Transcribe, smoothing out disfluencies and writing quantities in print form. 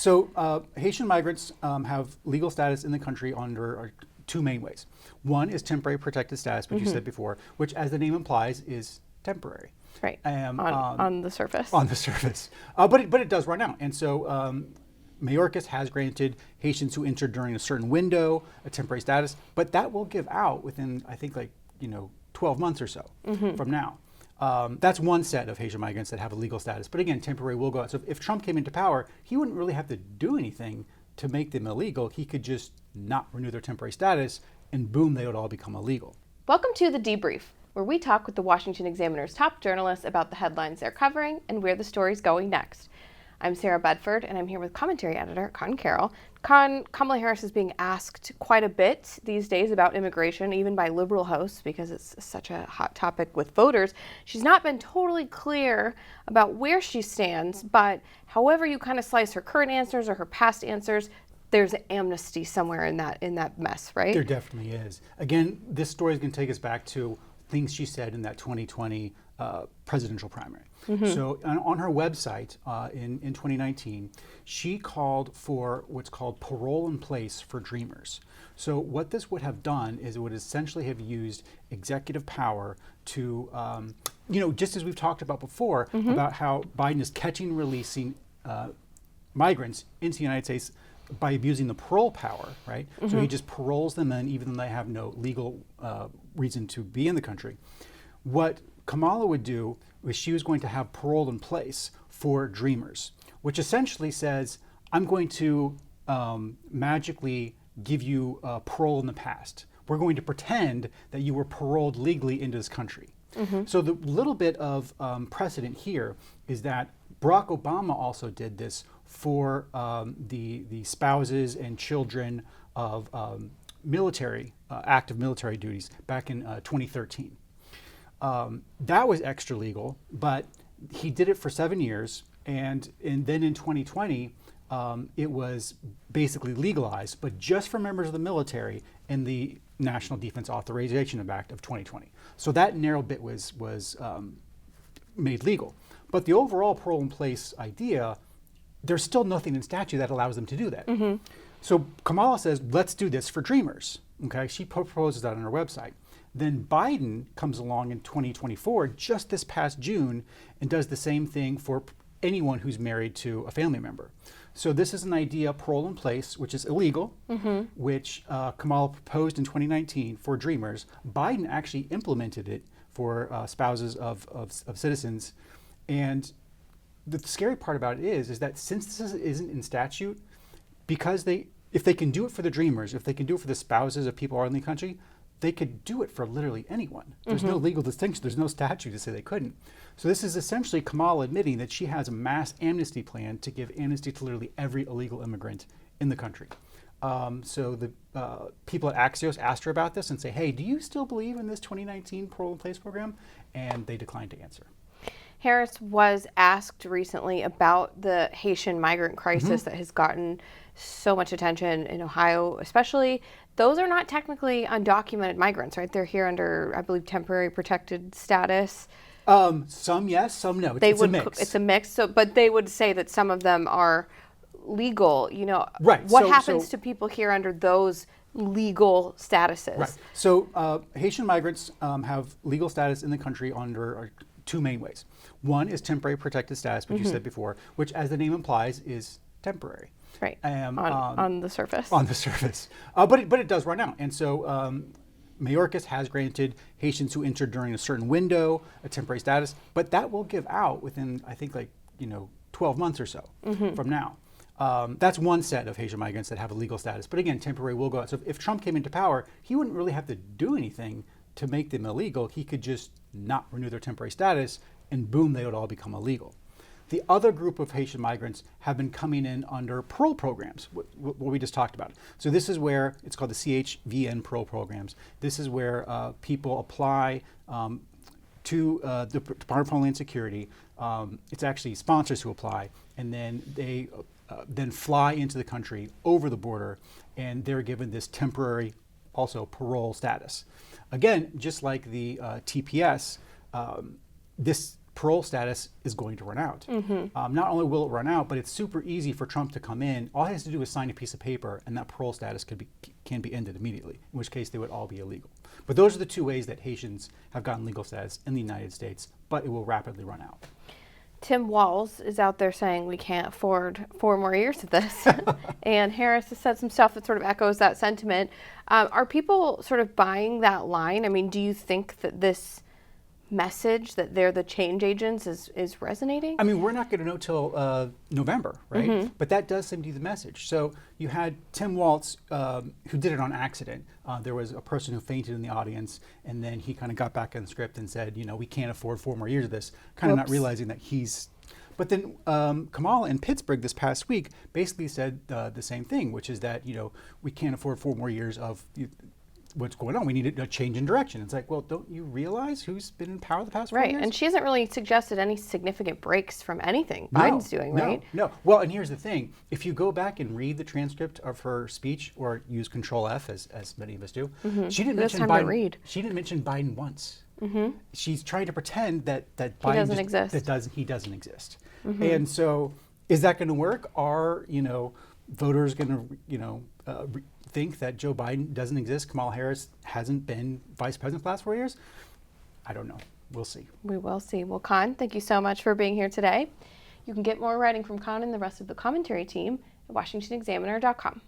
So Haitian migrants have legal status in the country under two main ways. One is temporary protected status, which you said before, which, as the name implies, is temporary. Right. On the surface. On the surface. But it does run out. And so Mayorkas has granted Haitians who entered during a certain window a temporary status, but that will give out within, I think, 12 months or so from now. That's one set of Haitian migrants that have a legal status. But again, temporary will go out. So if Trump came into power, he wouldn't really have to do anything to make them illegal. He could just not renew their temporary status, and boom, they would all become illegal. Welcome to the Debrief, where we talk with the Washington Examiner's top journalists about the headlines they're covering and where the story's going next. I'm Sarah Bedford, and I'm here with commentary editor Conn Carroll. Kamala Harris is being asked quite a bit these days about immigration, even by liberal hosts, because it's such a hot topic with voters. She's not been totally clear about where she stands, but however you kind of slice her current answers or her past answers, there's an amnesty somewhere in that mess, right? There definitely is. Again, this story is going to take us back to things she said in that 2020 presidential primary. So on her website in 2019, she called for what's called parole in place for dreamers. So what this would have done is it would essentially have used executive power to, just as we've talked about before, about how Biden is catching and releasing migrants into the United States by abusing the parole power, right? So he just paroles them in even though they have no legal reason to be in the country. What Kamala would do was she was going to have parole in place for dreamers, which essentially says, I'm going to magically give you parole in the past. We're going to pretend that you were paroled legally into this country. So the little bit of precedent here is that Barack Obama also did this for the spouses and children of active military duties back in 2013. That was extra legal, but he did it for 7 years, and then in 2020, it was basically legalized, but just for members of the military in the National Defense Authorization Act of 2020. So that narrow bit was made legal. But the overall parole in place idea, there's still nothing in statute that allows them to do that. So Kamala says, let's do this for dreamers. Okay, she proposes that on her website. Then Biden comes along in 2024, just this past June, and does the same thing for anyone who's married to a family member. So this is an idea, parole in place, which is illegal, which Kamala proposed in 2019 for dreamers. Biden actually implemented it for spouses of citizens. And the scary part about it is that since this isn't in statute, because if they can do it for the dreamers, if they can do it for the spouses of people who are in the country, they could do it for literally anyone. There's no legal distinction. There's no statute to say they couldn't. So this is essentially Kamala admitting that she has a mass amnesty plan to give amnesty to literally every illegal immigrant in the country. So the people at Axios asked her about this and say, hey, do you still believe in this 2019 parole in place program? And they declined to answer. Harris was asked recently about the Haitian migrant crisis that has gotten so much attention in Ohio, especially. Those are not technically undocumented migrants, right? They're here under, I believe, temporary protected status. Some yes, some no. It's a mix. It's a mix. So, but they would say that some of them are legal. Right. What happens to people here under those legal statuses? Right. So Haitian migrants have legal status in the country under two main ways. One is temporary protected status, which you said before, which, as the name implies, is temporary. Right. On the surface. On the surface. But it does run out. And so Mayorkas has granted Haitians who entered during a certain window a temporary status, but that will give out within, I think, 12 months or so from now. That's one set of Haitian migrants that have a legal status. But again, temporary will go out. So if Trump came into power, he wouldn't really have to do anything to make them illegal. He could just not renew their temporary status, and boom, they would all become illegal. The other group of Haitian migrants have been coming in under parole programs, what we just talked about. So this is where, it's called the CHVN parole programs. This is where people apply to the Department of Homeland Security. It's actually sponsors who apply, and then they then fly into the country over the border, and they're given this temporary, also parole status. Again, just like the TPS, this parole status is going to run out. Not only will it run out, but it's super easy for Trump to come in. All he has to do is sign a piece of paper, and that parole status can be ended immediately, in which case they would all be illegal. But those are the two ways that Haitians have gotten legal status in the United States, but it will rapidly run out. Tim Walz is out there saying we can't afford 4 more years of this. And Harris has said some stuff that sort of echoes that sentiment. Are people sort of buying that line? I mean, do you think that this message that they're the change agents is resonating? I mean, we're not going to know till November, right? But that does seem to be the message. So you had Tim Walz, who did it on accident. There was a person who fainted in the audience, and then he kind of got back on the script and said, you know, we can't afford 4 more years of this, kind of not realizing that he's... But then Kamala in Pittsburgh this past week basically said the same thing, which is that, you know, we can't afford 4 more years of... what's going on. We need a change in direction. It's like, well, don't you realize who's been in power the past 4 years? Right, and she hasn't really suggested any significant breaks from anything Biden's doing, right? No. Well, and here's the thing. If you go back and read the transcript of her speech, or use Control F, as many of us do, she didn't mention Biden. She didn't mention Biden once. She's trying to pretend that Biden doesn't exist. He doesn't exist. And so, is that going to work? Are voters going to think that Joe Biden doesn't exist? Kamala Harris hasn't been vice president for the last 4 years? I don't know. We'll see. We will see. Well, Conn, thank you so much for being here today. You can get more writing from Conn and the rest of the commentary team at washingtonexaminer.com.